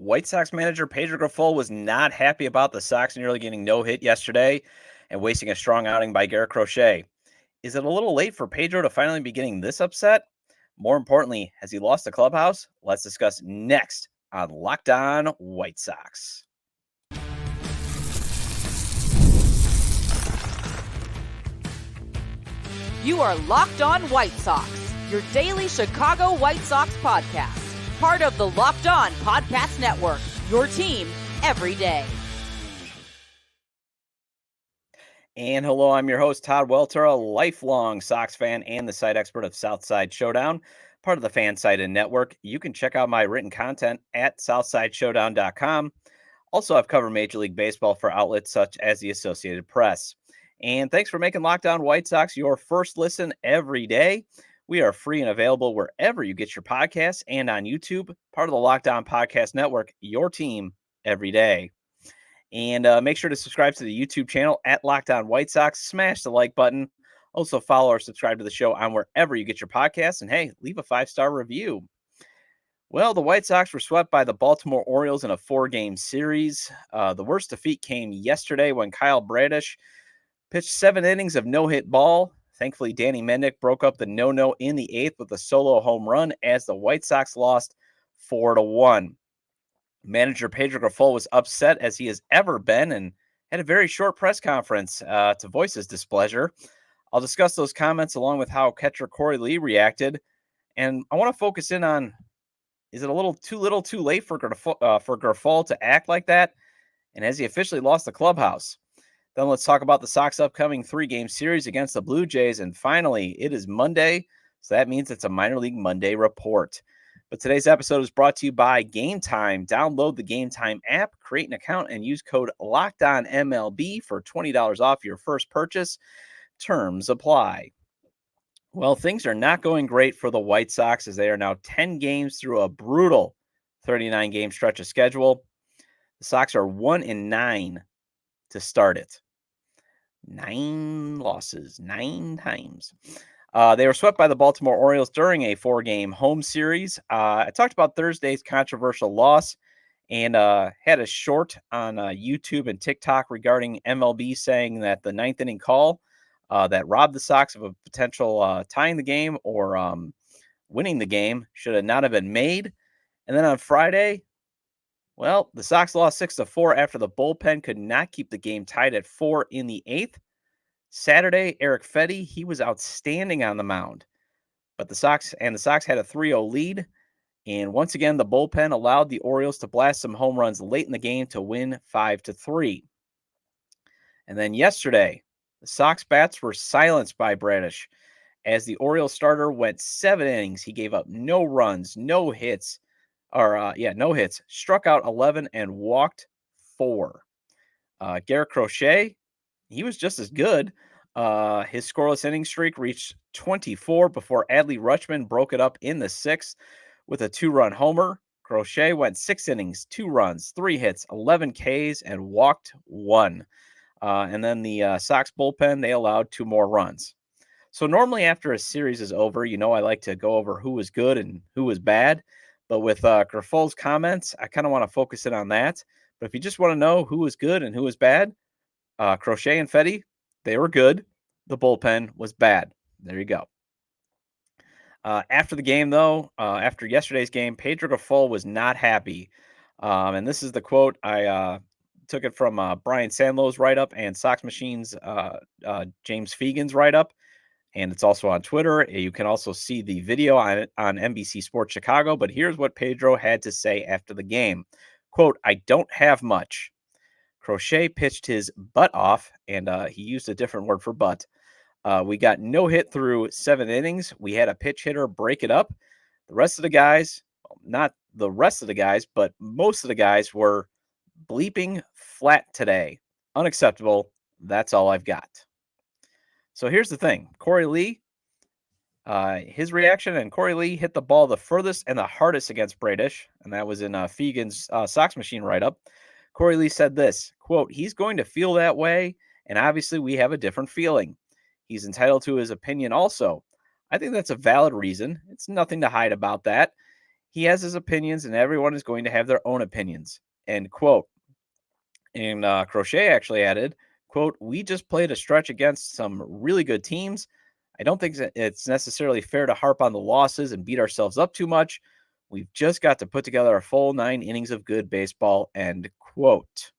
White Sox manager Pedro Grifol was not happy about the Sox nearly getting no hit yesterday and wasting a strong outing by Garrett Crochet. Is it a little late for Pedro to finally be getting this upset? More importantly, has he lost the clubhouse? Let's discuss next on Locked On White Sox. You are Locked On White Sox, your daily Chicago White Sox podcast. Part of the Locked On Podcast Network, your team every day. And hello, I'm your host, Todd Welter, a lifelong Sox fan and the site expert of Southside Showdown, part of the Fansided Network. You can check out my written content at southsideshowdown.com. Also, I've covered Major League Baseball for outlets such as the Associated Press. And thanks for making Locked On White Sox your first listen every day. We are free and available wherever you get your podcasts and on YouTube, part of the Locked On Podcast Network, your team every day. And make sure to subscribe to the YouTube channel at Locked On White Sox. Smash the like button. Also follow or subscribe to the show on wherever you get your podcasts. And hey, leave a 5-star review. Well, the White Sox were swept by the Baltimore Orioles in a 4-game series. The worst defeat came yesterday when Kyle Bradish pitched 7 innings of no-hit ball. Thankfully, Danny Mendick broke up the no-no in the 8th with a solo home run as the White Sox lost 4-1. Manager Pedro Grifol was upset as he has ever been and had a very short press conference to voice his displeasure. I'll discuss those comments along with how catcher Corey Lee reacted. And I want to focus in on, is it a little too late for Grifol to act like that? And has he officially lost the clubhouse? Then let's talk about the Sox' upcoming 3-game series against the Blue Jays. And finally, it is Monday, so that means it's a Minor League Monday report. But today's episode is brought to you by Game Time. Download the Game Time app, create an account, and use code LOCKEDONMLB for $20 off your first purchase. Terms apply. Well, things are not going great for the White Sox as they are now 10 games through a brutal 39-game stretch of schedule. The Sox are 1-9 to start it. 9 losses, 9 times. They were swept by the Baltimore Orioles during a 4-game home series. I talked about Thursday's controversial loss and had a short on YouTube and TikTok regarding MLB saying that the 9th inning call that robbed the Sox of a potential tying the game or winning the game should not have been made. And then on Friday, well, the Sox lost 6-4 after the bullpen could not keep the game tied at 4 in the 8th. Saturday, Eric Fetty, he was outstanding on the mound. But the Sox had a 3-0 lead. And once again, the bullpen allowed the Orioles to blast some home runs late in the game to win 5-3. And then yesterday, the Sox bats were silenced by Bradish as the Orioles starter went 7 innings. He gave up no runs, no hits. No hits, struck out 11 and walked 4. Garrett Crochet, he was just as good. His scoreless inning streak reached 24 before Adley Rutschman broke it up in the 6th with a 2-run homer. Crochet went 6 innings, 2 runs, 3 hits, 11 Ks, and walked 1. And then the Sox bullpen, they allowed 2 more runs. So normally after a series is over, I like to go over who was good and who was bad. But with Grifol's comments, I kind of want to focus in on that. But if you just want to know who was good and who was bad, Crochet and Fetty, they were good. The bullpen was bad. There you go. After the game, though, after yesterday's game, Pedro Grifol was not happy. And this is the quote. I took it from Brian Sanlow's write-up and Sox Machine's James Fegan's write-up. And it's also on Twitter. You can also see the video on NBC Sports Chicago. But here's what Pedro had to say after the game. Quote, "I don't have much." Crochet pitched his butt off, and he used a different word for butt. We got no hit through 7 innings. We had a pitch hitter break it up. The rest of the guys, not the rest of the guys, but most of the guys were bleeping flat today. Unacceptable. That's all I've got. So here's the thing. Corey Lee, his reaction, and Corey Lee hit the ball the furthest and the hardest against Bradish, and that was in Fegan's Sox Machine write-up. Corey Lee said this, quote, "He's going to feel that way, and obviously we have a different feeling. He's entitled to his opinion also. I think that's a valid reason. It's nothing to hide about that. He has his opinions, and everyone is going to have their own opinions. End quote. And Crochet actually added, quote, "We just played a stretch against some really good teams. I don't think it's necessarily fair to harp on the losses and beat ourselves up too much. We've just got to put together a full 9 innings of good baseball," end quote.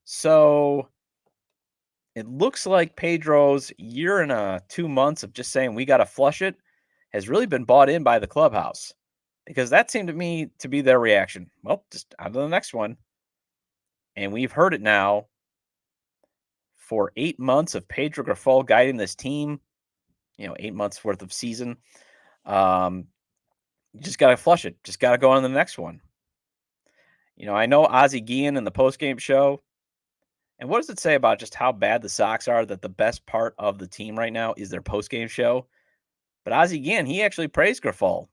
So it looks like Pedro's year and 2 months of just saying we got to flush it has really been bought in by the clubhouse, because that seemed to me to be their reaction. Well, just on to the next one. And we've heard it now for 8 months of Pedro Grifol guiding this team, 8 months worth of season. You just got to flush it. Just got to go on to the next one. I know Ozzie Guillen in the postgame show. And what does it say about just how bad the Sox are that the best part of the team right now is their postgame show? But Ozzie Guillen, he actually praised Grifol.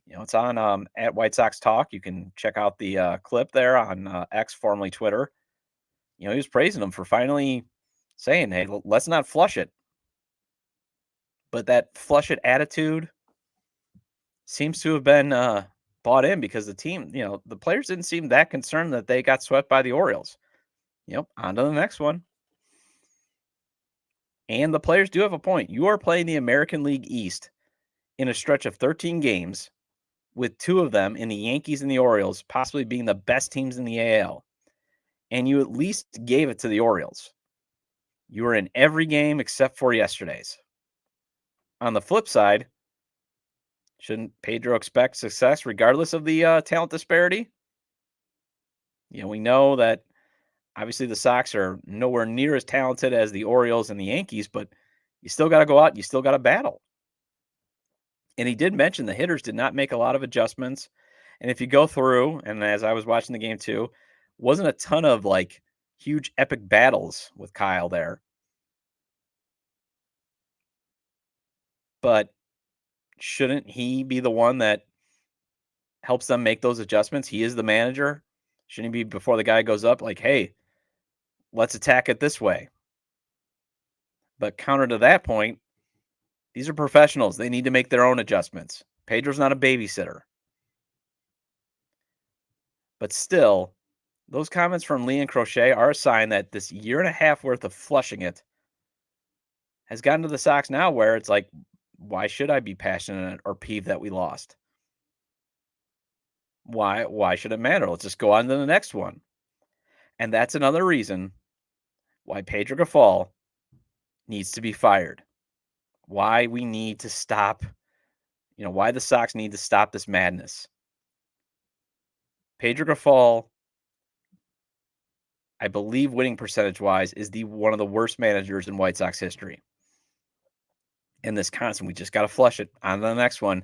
It's on at White Sox Talk. You can check out the clip there on X, formerly Twitter. He was praising him for finally saying, "Hey, let's not flush it." But that flush it attitude seems to have been bought in, because the team, the players didn't seem that concerned that they got swept by the Orioles. On to the next one. And the players do have a point. You are playing the American League East in a stretch of 13 games, with two of them in the Yankees and the Orioles possibly being the best teams in the AL. And you at least gave it to the Orioles. You were in every game except for yesterday's. On the flip side, shouldn't Pedro expect success regardless of the talent disparity? We know that obviously the Sox are nowhere near as talented as the Orioles and the Yankees, but you still got to go out. You still got to battle. And he did mention the hitters did not make a lot of adjustments. And if you go through, and as I was watching the game too, wasn't a ton of like huge epic battles with Kyle there. But shouldn't he be the one that helps them make those adjustments? He is the manager. Shouldn't he be, before the guy goes up, like, "Hey, let's attack it this way"? But counter to that point, these are professionals. They need to make their own adjustments. Pedro's not a babysitter. But still, those comments from Lee and Crochet are a sign that this year and a half worth of flushing it has gotten to the Sox now where it's like, why should I be passionate or peeved that we lost? Why should it matter? Let's just go on to the next one. And that's another reason why Pedro Grifol needs to be fired. Why we need to stop, why the Sox need to stop this madness. Pedro Grifol, I believe winning percentage-wise, is one of the worst managers in White Sox history. And this constant, we just got to flush it. On to the next one.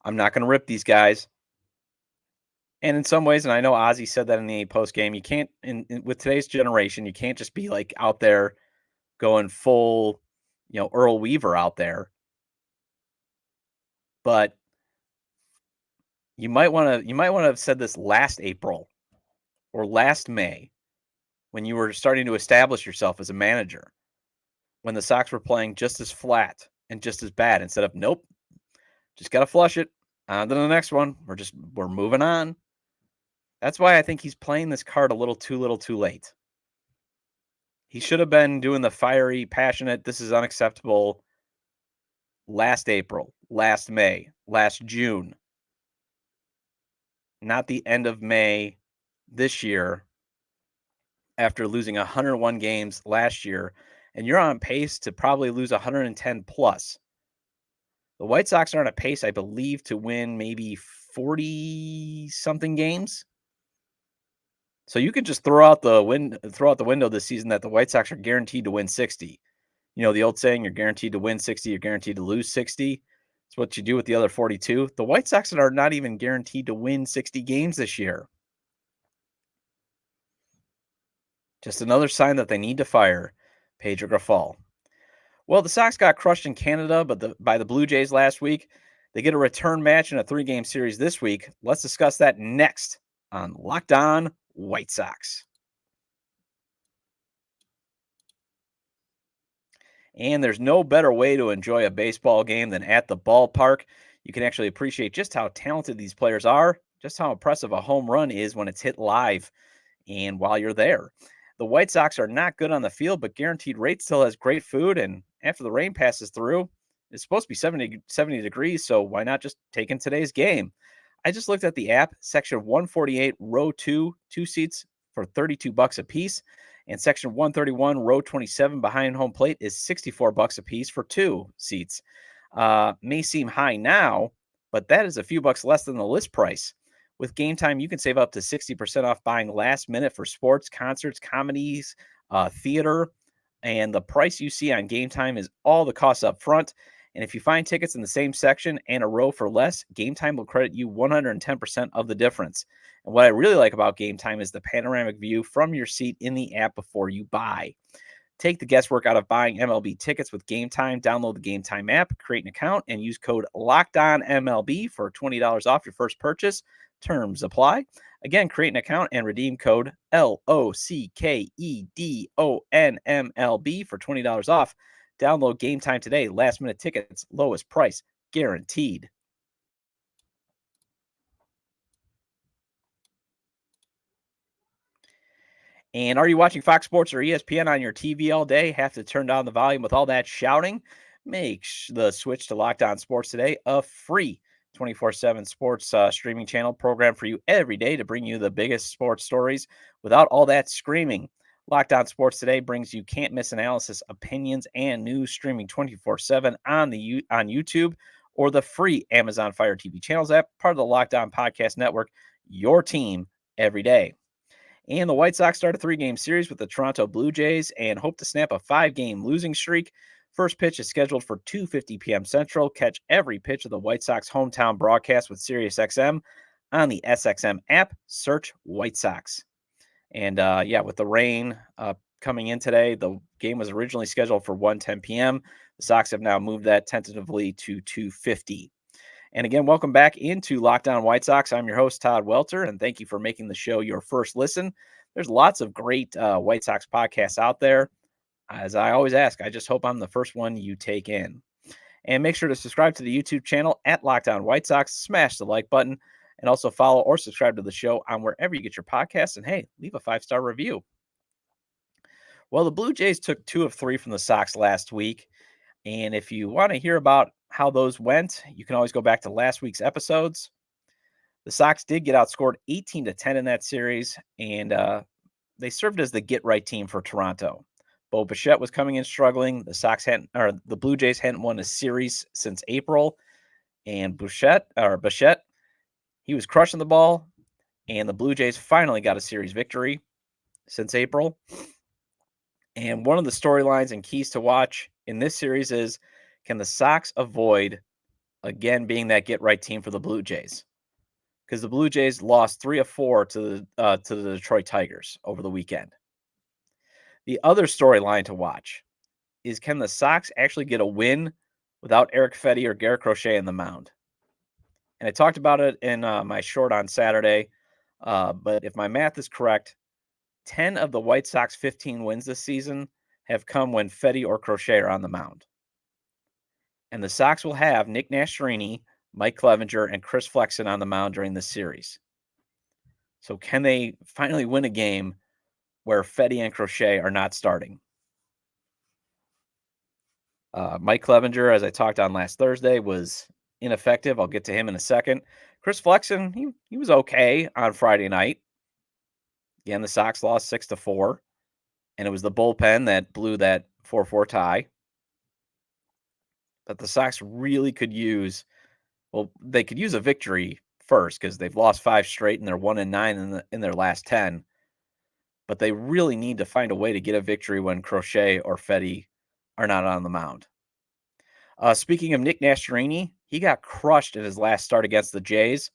I'm not going to rip these guys. And in some ways, and I know Ozzy said that in the post game, you can't, with today's generation, you can't just be like out there going full, Earl Weaver out there. But you might want to have said this last April or last May, when you were starting to establish yourself as a manager, when the Sox were playing just as flat and just as bad, instead of, nope, just got to flush it. On to the next one. We're moving on. That's why I think he's playing this card a little too late. He should have been doing the fiery, passionate, this is unacceptable last April, last May, last June. Not the end of May this year after losing 101 games last year, and you're on pace to probably lose 110 plus. The White Sox are on a pace, I believe, to win maybe 40-something games. So you could just throw out the window this season that the White Sox are guaranteed to win 60. The old saying, you're guaranteed to win 60, you're guaranteed to lose 60. It's what you do with the other 42. The White Sox are not even guaranteed to win 60 games this year. Just another sign that they need to fire Pedro Grifol. Well, the Sox got crushed in Canada by the Blue Jays last week. They get a return match in a 3-game series this week. Let's discuss that next on Locked On White Sox. And there's no better way to enjoy a baseball game than at the ballpark. You can actually appreciate just how talented these players are, just how impressive a home run is when it's hit live and while you're there. The White Sox are not good on the field, but Guaranteed Rate still has great food. And after the rain passes through, it's supposed to be 70 degrees. So why not just take in today's game? I just looked at the app, section 148, row two seats for $32 a piece. And section 131, row 27 behind home plate is $64 a piece for 2 seats. May seem high now, but that is a few bucks less than the list price. With Game Time, you can save up to 60% off buying last minute for sports, concerts, comedies, theater. And the price you see on Game Time is all the costs up front. And if you find tickets in the same section and a row for less, Game Time will credit you 110% of the difference. And what I really like about Game Time is the panoramic view from your seat in the app before you buy. Take the guesswork out of buying MLB tickets with Game Time. Download the Game Time app, create an account, and use code LOCKEDONMLB for $20 off your first purchase. Terms apply. Again, create an account and redeem code LOCKEDONMLB for $20 off. Download Game Time today. Last minute tickets, lowest price guaranteed. And are you watching Fox Sports or ESPN on your TV all day? Have to turn down the volume with all that shouting? Make the switch to Locked On Sports Today, a free 24/7 sports streaming channel program for you every day to bring you the biggest sports stories without all that screaming. Locked On Sports Today brings you can't miss analysis, opinions, and news streaming 24/7 on YouTube or the free Amazon Fire TV channels app, part of the Locked On Podcast Network. Your team every day. And the White Sox start a 3-game series with the Toronto Blue Jays and hope to snap a 5-game losing streak. First pitch is scheduled for 2:50 p.m. Central. Catch every pitch of the White Sox hometown broadcast with SiriusXM on the SXM app. Search White Sox. And with the rain coming in today, the game was originally scheduled for 1:10 p.m. The Sox have now moved that tentatively to 2:50. And again, welcome back into Locked On White Sox. I'm your host, Todd Welter, and thank you for making the show your first listen. There's lots of great White Sox podcasts out there. As I always ask, I just hope I'm the first one you take in. And make sure to subscribe to the YouTube channel at Locked On White Sox. Smash the like button, and also follow or subscribe to the show on wherever you get your podcasts. And hey, leave a 5-star review. Well, the Blue Jays took 2 of 3 from the Sox last week. And if you want to hear about how those went, you can always go back to last week's episodes. The Sox did get outscored 18-10 in that series, and they served as the get-right team for Toronto. Bo Bichette was coming in struggling. The Blue Jays hadn't won a series since April, and Bichette, he was crushing the ball, and the Blue Jays finally got a series victory since April. And one of the storylines and keys to watch in this series is, can the Sox avoid, again, being that get-right team for the Blue Jays? Because the Blue Jays lost 3 of 4 to the Detroit Tigers over the weekend. The other storyline to watch is, can the Sox actually get a win without Eric Fedde or Garrett Crochet in the mound? And I talked about it in my short on Saturday, but if my math is correct, 10 of the White Sox 15 wins this season have come when Fedde or Crochet are on the mound. And the Sox will have Nick Nastrini, Mike Clevenger, and Chris Flexen on the mound during this series. So can they finally win a game where Fedde and Crochet are not starting? Mike Clevenger, as I talked on last Thursday, was ineffective. I'll get to him in a second. Chris Flexen, he was okay on Friday night. Again, the Sox lost 6-4, and it was the bullpen that blew that 4-4 tie. But the Sox really could use, they could use a victory first because they've lost 5 straight and they're 1-9 in their last 10. But they really need to find a way to get a victory when Crochet or Fedde are not on the mound. Speaking of Nick Nastrini, he got crushed in his last start against the Jays.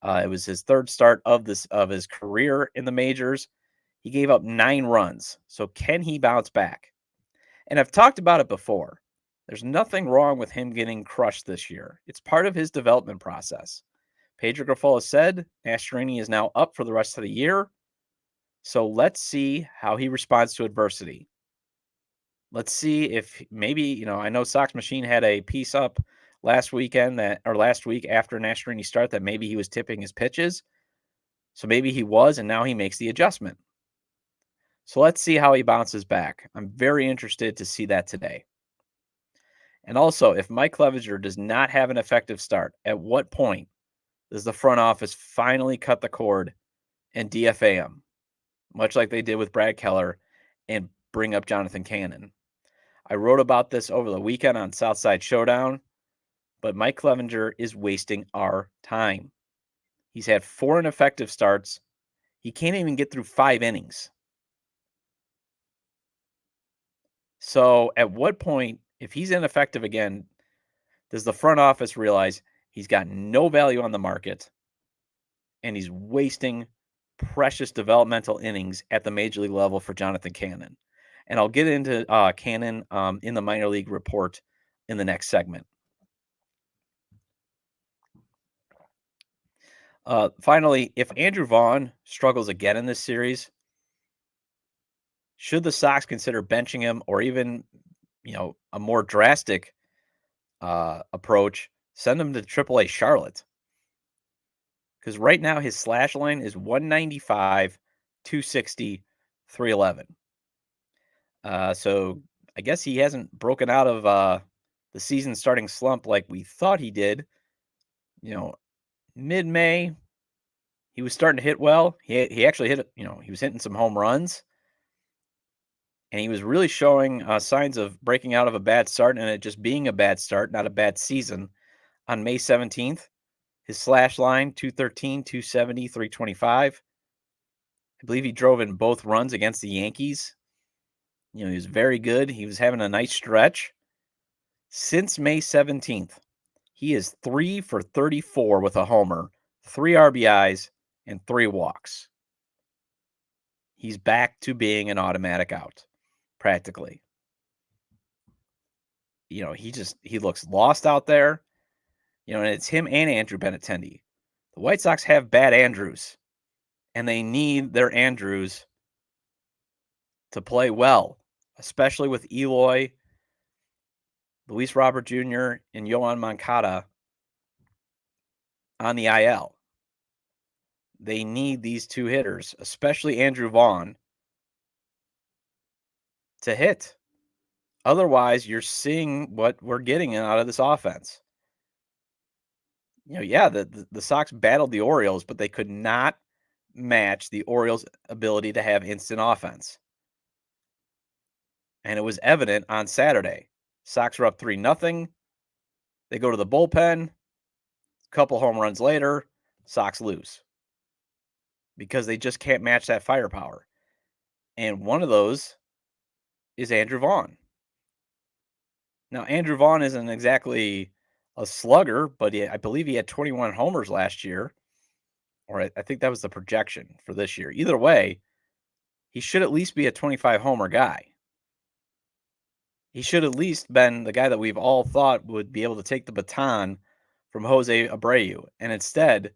It was his 3rd start of his career in the majors. He gave up 9 runs. So can he bounce back? And I've talked about it before. There's nothing wrong with him getting crushed this year. It's part of his development process. Pedro Grifol has said Nastrini is now up for the rest of the year. So let's see how he responds to adversity. Let's see if maybe, I know Sox Machine had a piece up last week after Nastrini start that maybe he was tipping his pitches. So maybe he was, and now he makes the adjustment. So let's see how he bounces back. I'm very interested to see that today. And also, if Mike Clevenger does not have an effective start, at what point does the front office finally cut the cord and DFA him, much like they did with Brad Keller, and bring up Jonathan Cannon? I wrote about this over the weekend on Southside Showdown, but Mike Clevenger is wasting our time. He's had 4 ineffective starts. He can't even get through 5 innings. So at what point, if he's ineffective again, does the front office realize he's got no value on the market and he's wasting precious developmental innings at the major league level for Jonathan Cannon? And I'll get into Cannon in the minor league report in the next segment. Finally, if Andrew Vaughn struggles again in this series, should the Sox consider benching him, or even, a more drastic approach, send him to AAA Charlotte? Because right now his slash line is 195, 260, 311. So I guess he hasn't broken out of the season starting slump like we thought he did. Mid-May, he was starting to hit well. He actually hit, he was hitting some home runs. And he was really showing signs of breaking out of a bad start and it just being a bad start, not a bad season. On May 17th, his slash line, 213, 270, 325. I believe he drove in both runs against the Yankees. He was very good. He was having a nice stretch. Since May 17th, he is 3 for 34 with a homer, 3 RBIs, and 3 walks. He's back to being an automatic out, practically. He looks lost out there. And it's him and Andrew Benintendi. The White Sox have bad Andrews, and they need their Andrews to play well, especially with Eloy, Luis Robert Jr., and Yohan Moncada on the IL. They need these 2 hitters, especially Andrew Vaughn, to hit. Otherwise, you're seeing what we're getting out of this offense. The Sox battled the Orioles, but they could not match the Orioles' ability to have instant offense. And it was evident on Saturday. Sox were up 3-0. They go to the bullpen. A couple home runs later, Sox lose. Because they just can't match that firepower. And one of those is Andrew Vaughn. Now, Andrew Vaughn isn't exactly a slugger, but I believe he had 21 homers last year. Or I think that was the projection for this year. Either way, he should at least be a 25 homer guy. He should at least been the guy that we've all thought would be able to take the baton from Jose Abreu. And instead,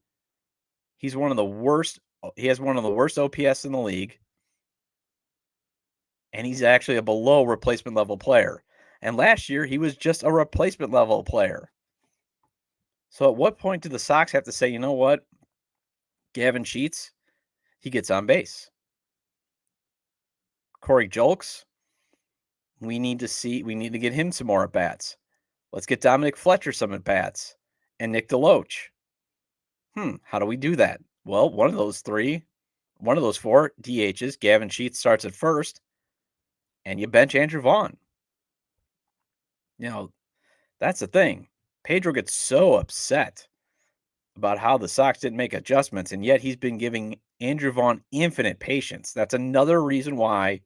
he's one of the worst. He has one of the worst OPS in the league. And he's actually a below replacement level player. And last year, he was just a replacement level player. So at what point do the Sox have to say, you know what? Gavin Sheets, he gets on base. Corey Julks, we need to get him some more at-bats. Let's get Dominic Fletcher some at-bats. And Nick DeLoach. How do we do that? Well, one of those 4 DHs, Gavin Sheets starts at first, and you bench Andrew Vaughn. That's the thing. Pedro gets so upset about how the Sox didn't make adjustments, and yet he's been giving Andrew Vaughn infinite patience. That's another reason why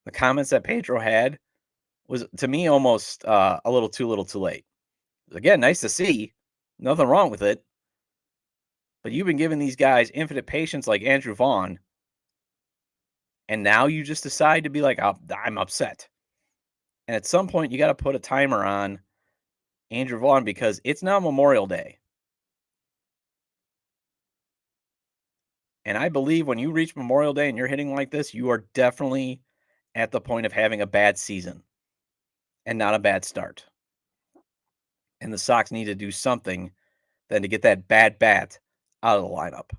the comments that Pedro had was, to me, almost a little too late. Again, nice to see. Nothing wrong with it. But you've been giving these guys infinite patience like Andrew Vaughn, and now you just decide to be like, oh, I'm upset. And at some point, you got to put a timer on Andrew Vaughn because it's now Memorial Day. And I believe when you reach Memorial Day and you're hitting like this, you are definitely at the point of having a bad season and not a bad start. and the Sox need to do something than to get that bad bat out of the lineup.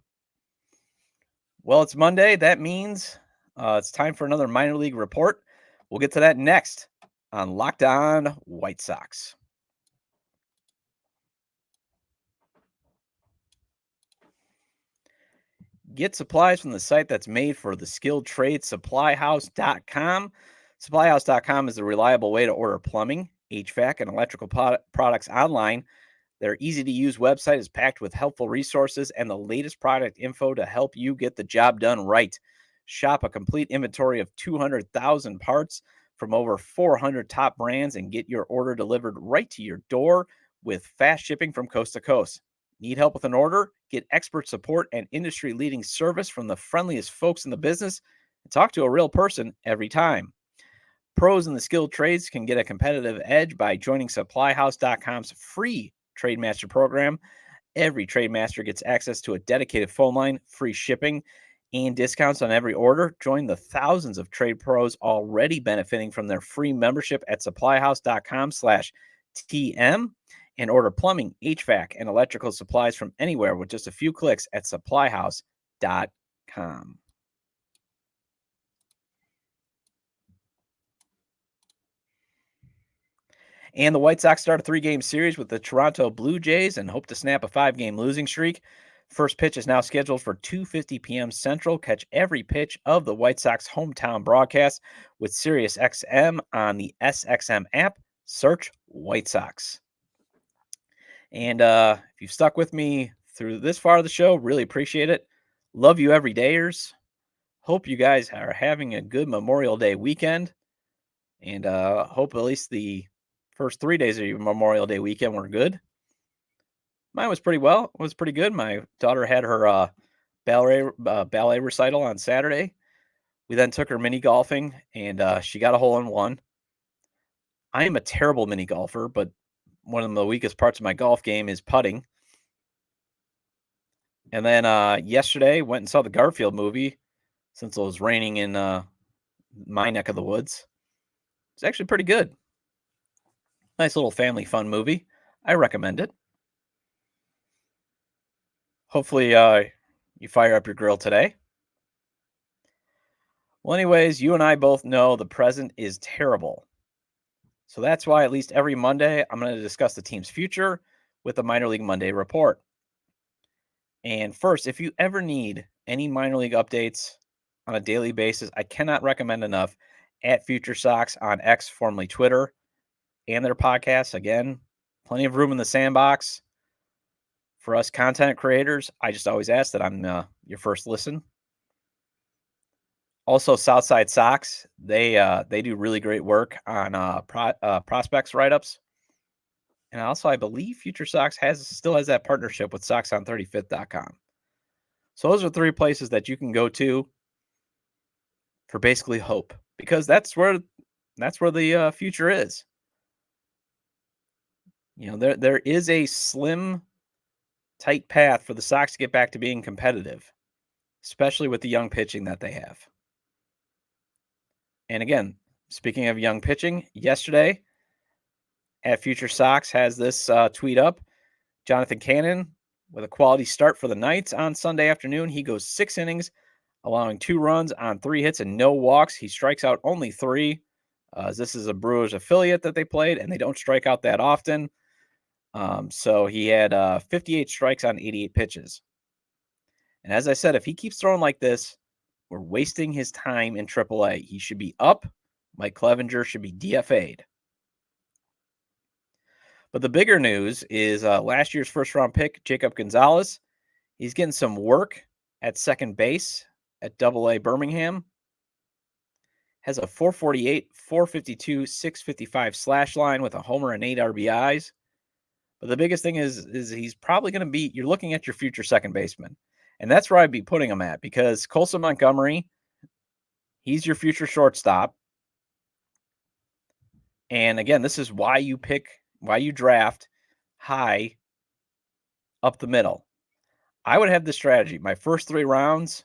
Well, it's Monday. That means it's time for another minor league report. We'll get to that next on Locked On White Sox. Get supplies from the site that's made for the skilled trade, SupplyHouse.com. SupplyHouse.com is a reliable way to order plumbing, HVAC, and electrical products online. Their easy-to-use website is packed with helpful resources and the latest product info to help you get the job done right. Shop a complete inventory of 200,000 parts from over 400 top brands and get your order delivered right to your door with fast shipping from coast to coast. Need help with an order? Get expert support and industry-leading service from the friendliest folks in the business and talk to a real person every time. Pros in the skilled trades can get a competitive edge by joining SupplyHouse.com's free TradeMaster program. Every TradeMaster gets access to a dedicated phone line, free shipping, and discounts on every order. Join the thousands of trade pros already benefiting from their free membership at SupplyHouse.com/TM and order plumbing, HVAC, and electrical supplies from anywhere with just a few clicks at SupplyHouse.com. And the White Sox start a 3-game series with the Toronto Blue Jays and hope to snap a 5-game losing streak. First pitch is now scheduled for 2:50 p.m. Central. Catch every pitch of the White Sox hometown broadcast with SiriusXM on the SXM app. Search White Sox. And if you've stuck with me through this far of the show, really appreciate it. Love you everydayers. Hope you guys are having a good Memorial Day weekend. And hope at least the first 3 days of your Memorial Day weekend were good. Mine was pretty good. My daughter had her ballet recital on Saturday. We then took her mini golfing, and she got a hole in one. I am a terrible mini golfer, but one of the weakest parts of my golf game is putting. And then yesterday, went and saw the Garfield movie since it was raining in my neck of the woods. It's actually pretty good. Nice little family fun movie. I recommend it. Hopefully, you fire up your grill today. Well, anyways, you and I both know the present is terrible. So that's why at least every Monday, I'm going to discuss the team's future with the Minor League Monday report. And first, if you ever need any minor league updates on a daily basis, I cannot recommend enough at Future Sox on X, formerly Twitter, and their podcasts. Again, plenty of room in the sandbox for us content creators. I just always ask that I'm your first listen. Also, Southside Sox, they do really great work on prospects write-ups. And also, I believe Future Sox still has that partnership with SoxOn35th.com. So those are 3 places that you can go to for basically hope, because that's where the future is. You know, there is a slim, tight path for the Sox to get back to being competitive, especially with the young pitching that they have. And again, speaking of young pitching, yesterday at Future Sox has this tweet up. Jonathan Cannon with a quality start for the Knights on Sunday afternoon. He goes 6 innings, allowing 2 runs on 3 hits and no walks. He strikes out only 3. This is a Brewers affiliate that they played, and they don't strike out that often. So he had 58 strikes on 88 pitches. And as I said, if he keeps throwing like this, we're wasting his time in AAA. He should be up. Mike Clevenger should be DFA'd. But the bigger news is last year's first-round pick, Jacob Gonzalez. He's getting some work at second base at AA Birmingham. Has a 448, 452, 655 slash line with a homer and 8 RBIs. But the biggest thing is he's probably going to be, you're looking at your future second baseman. And that's where I'd be putting him at, because Colson Montgomery, he's your future shortstop. And again, this is why you draft high up the middle. I would have this strategy. My first 3 rounds,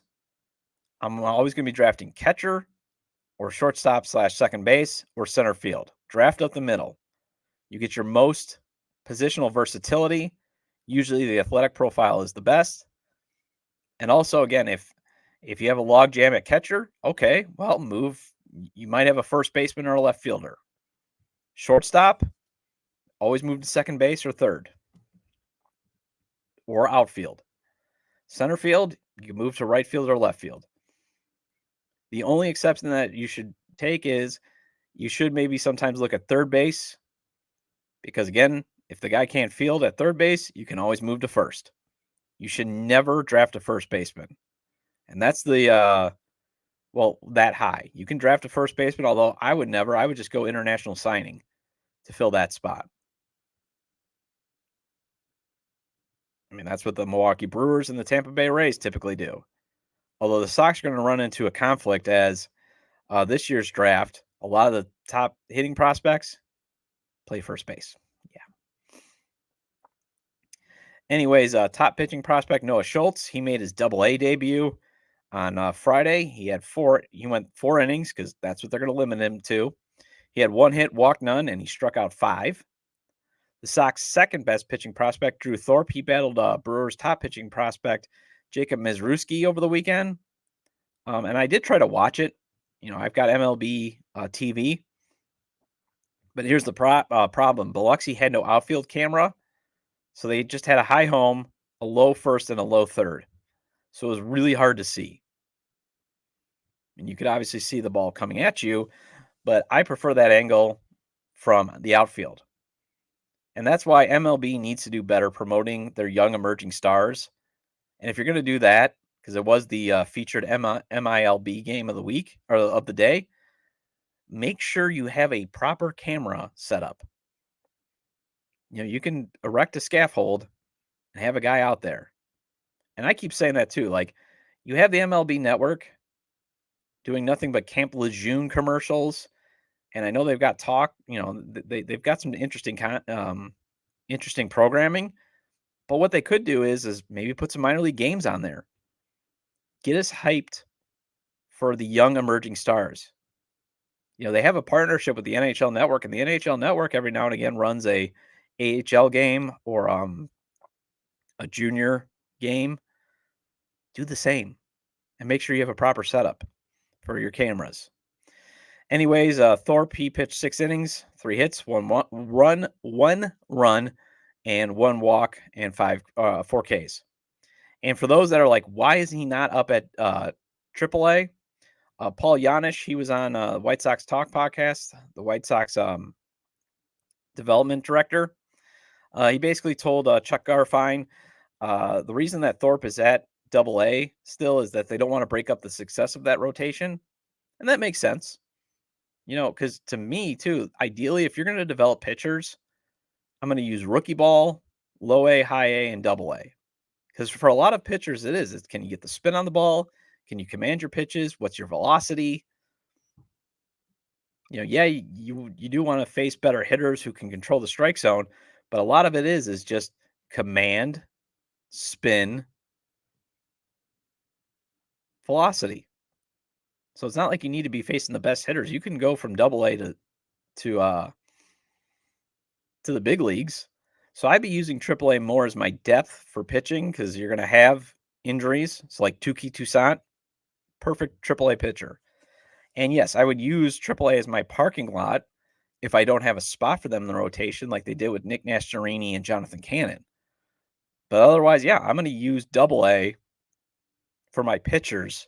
I'm always going to be drafting catcher or shortstop / second base or center field. Draft up the middle. You get your most Positional versatility. Usually the athletic profile is the best. And also, again, if you have a log jam at catcher, okay, well, move. You might have a first baseman or a left fielder. Shortstop, always move to second base or third or outfield. Center field, you can move to right field or left field. The only exception that you should take is you should maybe sometimes look at third base because, again, if the guy can't field at third base, you can always move to first. You should never draft a first baseman. And that's that high. You can draft a first baseman, although I would never. I would just go international signing to fill that spot. I mean, that's what the Milwaukee Brewers and the Tampa Bay Rays typically do. Although the Sox are going to run into a conflict as this year's draft, a lot of the top hitting prospects play first base. Yeah. Anyways, top pitching prospect Noah Schultz. He made his Double-A debut on Friday. He went 4 innings because that's what they're going to limit him to. He had 1 hit, walked none, and he struck out 5. The Sox' second best pitching prospect, Drew Thorpe, he battled Brewers' top pitching prospect, Jacob Mizrewski, over the weekend. And I did try to watch it. I've got MLB TV. But here's the problem. Biloxi had no outfield camera, so they just had a high home, a low first, and a low third. So it was really hard to see. And you could obviously see the ball coming at you, but I prefer that angle from the outfield. And that's why MLB needs to do better promoting their young emerging stars. And if you're going to do that, because it was the featured MILB game of the week or of the day, make sure you have a proper camera set up. You can erect a scaffold and have a guy out there. And I keep saying that too. Like, you have the MLB network doing nothing but Camp Lejeune commercials. And I know they've got they've got some interesting programming. But what they could do is maybe put some minor league games on there. Get us hyped for the young emerging stars. They have a partnership with the NHL Network, and the NHL Network every now and again runs a AHL game or a junior game. Do the same and make sure you have a proper setup for your cameras. Anyways, Thorpe, he pitched 6 innings, 3 hits, 1 run, and 1 walk, and 4 Ks. And for those that are like, why is he not up at AAA? Paul Yanish, he was on White Sox Talk podcast, the White Sox development director. He basically told Chuck Garfien the reason that Thorpe is at Double-A still is that they don't want to break up the success of that rotation. And that makes sense. Because to me, too, ideally, if you're going to develop pitchers, I'm going to use rookie ball, low A, high A, and Double-A. Because for a lot of pitchers, it's can you get the spin on the ball? Can you command your pitches? What's your velocity? You do want to face better hitters who can control the strike zone, but a lot of it is just command, spin, velocity. So it's not like you need to be facing the best hitters. You can go from Double-A to the big leagues. So I'd be using AAA more as my depth for pitching because you're going to have injuries. It's like Touki Toussaint, perfect AAA pitcher. And yes, I would use AAA as my parking lot if I don't have a spot for them in the rotation like they did with Nick Nastrini and Jonathan Cannon. But otherwise, yeah, I'm going to use Double-A for my pitchers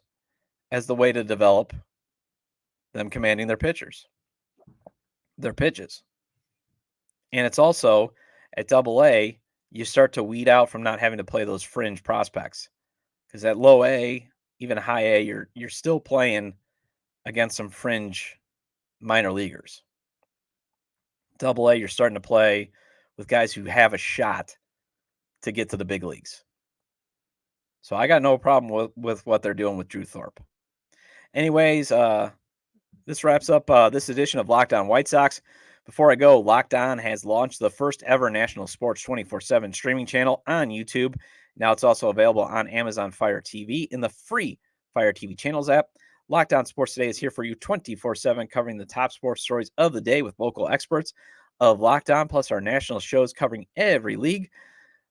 as the way to develop them commanding their pitches. And it's also at Double-A, you start to weed out from not having to play those fringe prospects. Because at low A, even high A, you're still playing against some fringe minor leaguers. Double-A, you're starting to play with guys who have a shot to get to the big leagues. So I got no problem with what they're doing with Drew Thorpe. Anyways, this wraps up this edition of Locked On White Sox. Before I go, Locked On has launched the first ever national sports 24/7 streaming channel on YouTube. Now it's also available on Amazon Fire TV in the free Fire TV channels app. Locked On Sports Today is here for you 24/7, covering the top sports stories of the day with local experts of Locked On, plus our national shows covering every league.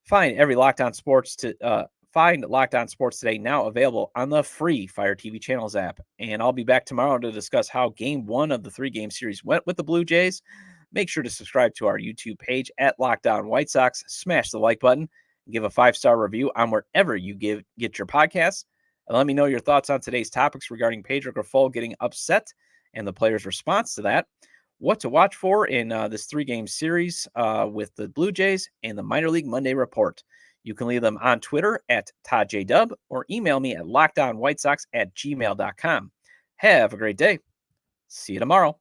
Find Locked On Sports today, now available on the free Fire TV Channels app. And I'll be back tomorrow to discuss how Game 1 of the 3-game series went with the Blue Jays. Make sure to subscribe to our YouTube page at Locked On White Sox. Smash the like button and give a 5-star review on wherever you get your podcasts. And let me know your thoughts on today's topics regarding Pedro Grifol getting upset and the players' response to that. What to watch for in this 3-game series with the Blue Jays and the Minor League Monday Report. You can leave them on Twitter at ToddJDub or email me at lockedonwhitesox@gmail.com. Have a great day. See you tomorrow.